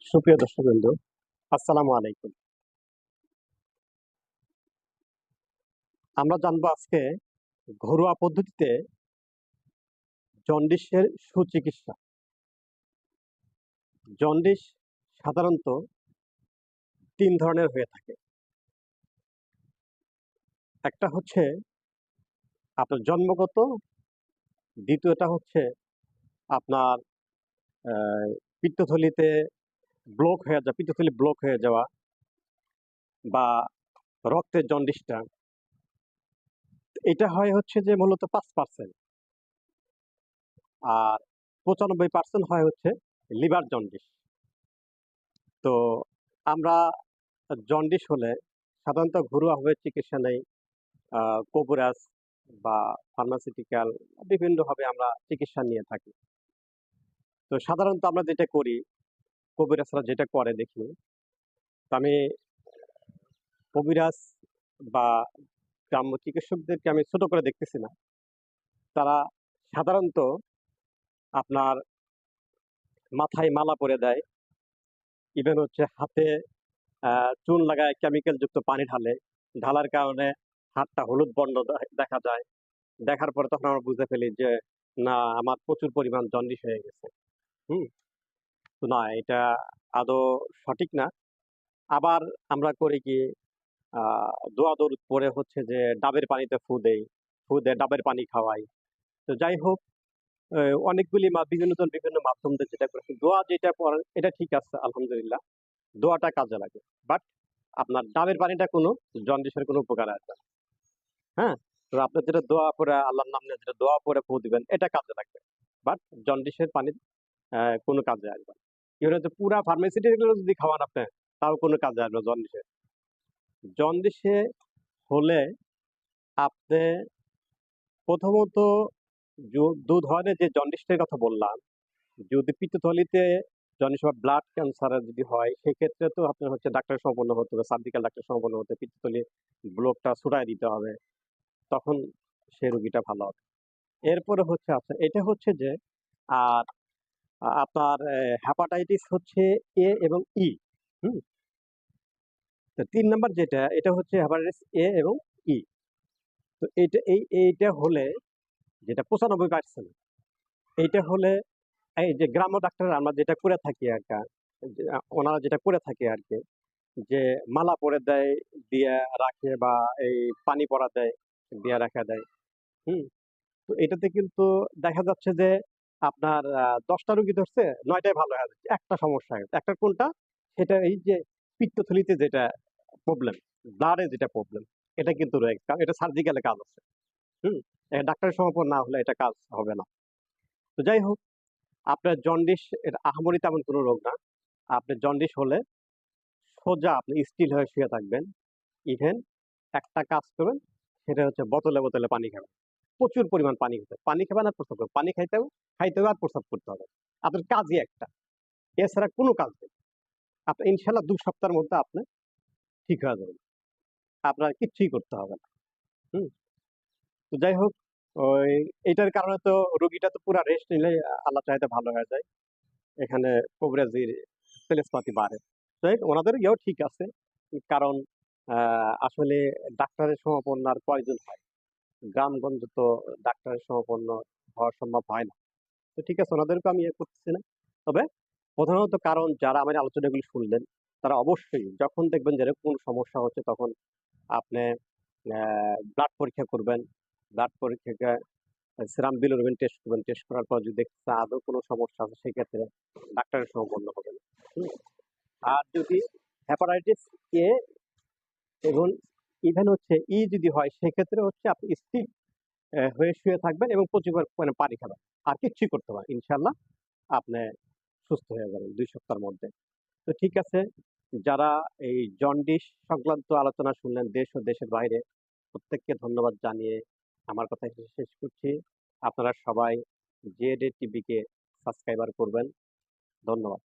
সুপ্রিয় দর্শকবৃন্দ, আসসালামু আলাইকুম। আমরা জানবো আজকে ঘরোয়া পদ্ধতিতে জন্ডিসের সুচিকিৎসা। জন্ডিস সাধারণত ৩ ধরনের হয়ে থাকে। একটা হচ্ছে আপনার জন্মগত, দ্বিতীয়টা হচ্ছে আপনার আ পিত্তথলিতে পিত্তথলি ব্লক হয়ে যাওয়া বা রক্তের জন্ডিসটা। এটা হয় হচ্ছে যে মূলত ৫%, আর ৯৫% হয় হচ্ছে লিভার জন্ডিস। তো আমরা জন্ডিস হলে সাধারণত ঘরোয়াভাবে চিকিৎসা নেই। কবিরাজ বা ফার্মাসিউটিক্যাল বিভিন্নভাবে আমরা চিকিৎসা নিয়ে থাকি। তো সাধারণত আমরা যেটা করি, কবিরাজরা যেটা করে দেখি, তো আমি কবিরাজ বা গ্রাম্য চিকিৎসকদেরকে আমি ছোট করে দেখতেছি না। তারা সাধারণত আপনার মাথায় মালা পরে দেয়, ইভেন হচ্ছে হাতে চুন লাগায় কেমিক্যাল যুক্ত পানি ঢালে। ঢালার কারণে হাতটা হলুদ বর্ণ দেখা যায়। দেখার পরে তখন আমরা বুঝে ফেলি যে না, আমার প্রচুর পরিমাণ জন্ডিস হয়ে গেছে। হুম? তো না, এটা আদৌ সঠিক না। আবার আমরা করি কি, আ দোয়া দরুদ পড়ে হচ্ছে যে ডাবের পানিতে ফু দেই। ফু দিয়ে ডাবের পানি খাওয়াই। তো যাই হোক, এ অনেকগুলি বিভিন্নজন বিভিন্ন মাধ্যম দিয়ে যেটা করেছে। দোয়া যেটা পড়েন এটা ঠিক আছে আলহামদুলিল্লাহ। দোয়াটা কাজে লাগে। বাট আপনার ডাবের পানিটা কোনো জন্ডিসের কোনো উপকারে আসবে না। হ্যাঁ? তো আপনার যেটা দোয়া পড়ে আল্লাহর নাম নিয়ে যেটা দোয়া পড়ে ফু দিবেন এটা কাজে লাগবে। বাট জন্ডিসের পানি কোনো কাজে আসবে না। এবার হচ্ছে পুরা ফার্মাসিউটিক্যাল যদি খাওয়ান আপনি, তাও কোনো কাজে আসবে না জন্ডিসে। জন্ডিসে হলে আপনি প্রথমত ২ ধরনের যে জন্ডিসটার কথা বললাম, যদি পিত্তথলিতে জন্ডিস বা ব্লাড ক্যান্সার যদি হয়, সেক্ষেত্রে তো আপনার হচ্ছে ডাক্তারের শরণাপন্ন হতে হবে, সার্জিক্যাল ডাক্তারের শরণাপন্ন হতে, পিত্তথলি ব্লকটা ছুটায় দিতে হবে। তখন সে রোগীটা ভালো হবে। এরপরে হচ্ছে আপনার এটা হচ্ছে যে আর আপনার হেপাটাইটিস হচ্ছে এ এবং ই। হুম? তো ৩ নাম্বার যেটা, এটা হচ্ছে হেপাটাইটিস এ এবং ই। তো এইটা হলে যেটা ৯৫%, এইটা হলে এই যে গ্রাম্য ডাক্তাররা আমরা যেটা করে থাকি যে ওনারা যেটা করে থাকে আরকি, যে মালা পরে দেয়, দিয়ে রাখে বা এই পানি পড়া দেয়, দিয়ে রাখা দেয়। হুম? তো এটাতে কিন্তু দেখা যাচ্ছে যে আপনার ১০ টা রোগী ধরছে, ৯ টাই ভালো হয়ে যাচ্ছে। একটা সমস্যা হয়ে গেছে। একটা কোনটা? সেটা এই যে পিত্তথলিতে যেটা প্রবলেম, ব্লাডে যেটা প্রবলেম, এটা কিন্তু রয়ে গেছে। কারণ এটা সার্জিক্যাল এ কাজ আছে। হুম? ডাক্তারের শরণাপন্ন না হলে এটা কাজ হবে না। তো যাই হোক, আপনার জন্ডিস এটা আহামরি তেমন কোনো রোগ না। আপনার জন্ডিস হলে সোজা আপনি স্থির হয়ে শুয়ে থাকবেন। ইভেন একটা কাজ করবেন, সেটা হচ্ছে বোতলে, বোতলে পানি খাবেন। প্রচুর পরিমাণ পানি খেতে হবে। পানি খাবেন আর প্রস্রাব করবেন। পানি খাইতে হবে আর প্রস্রাব করতে হবে। আপনার কাজই একটা। এছাড়া কোনো কাজ নেই। আপনি ইনশাআল্লাহ ২ সপ্তাহের মধ্যে আপনি ঠিক হয়ে যাবেন। আপনার কিচ্ছুই করতে হবে না। হুম? তো যাই হোক, ওই এটার কারণে তো রোগীটা তো পুরা রেস্ট নিলে আল্লাহ চাইতে ভালো হয়ে যায়। এখানে কবিরাজির তেলেস্পাতি বাড়ে। যাই হোক, ওনাদের ইয়েও ঠিক আছে। কারণ আ আসলে ডাক্তারের শরণাপন্ন আর কয়জন হয়? গ্রামগঞ্জে তো ডাক্তারের শরণাপন্ন হওয়া সম্ভব হয় না। তো ঠিক আছে, ওনাদেরকে আমি ইয়ে করতেছি না। তবে প্রধানত কারণ যারা আমার আলোচনাগুলো শুনলেন, তারা অবশ্যই যখন দেখবেন যে এরকম কোনো সমস্যা হচ্ছে, তখন আপনি ব্লাড পরীক্ষা করবেন। ব্লাড পরীক্ষাকে সেরাম বিলিরুবিন টেস্ট করবেন। টেস্ট করার পর যদি দেখতে আদৌ কোনো সমস্যা আছে, সেক্ষেত্রে ডাক্তারের শরণাপন্ন হবেন। হুম? আর যদি হেপাটাইটিস এ এবং ইভেন হচ্ছে ই যদি হয়, সেক্ষেত্রে হচ্ছে আপনি স্থির হয়ে শুয়ে থাকবেন এবং প্রচুর পরিমাণে পানি খাবেন। আর কিচ্ছুই করতে হবে না। ইনশাআল্লাহ আপনি সুস্থ হয়ে যাবেন ২ সপ্তাহের মধ্যে। তো ঠিক আছে, যারা এই জন্ডিস সংক্রান্ত আলোচনা শুনলেন দেশ ও দেশের বাইরে, প্রত্যেককে ধন্যবাদ জানিয়ে আমার কথা এখানে শেষ করছি। আপনারা সবাই জেএডএ টিভিকে সাবস্ক্রাইবার করবেন। ধন্যবাদ।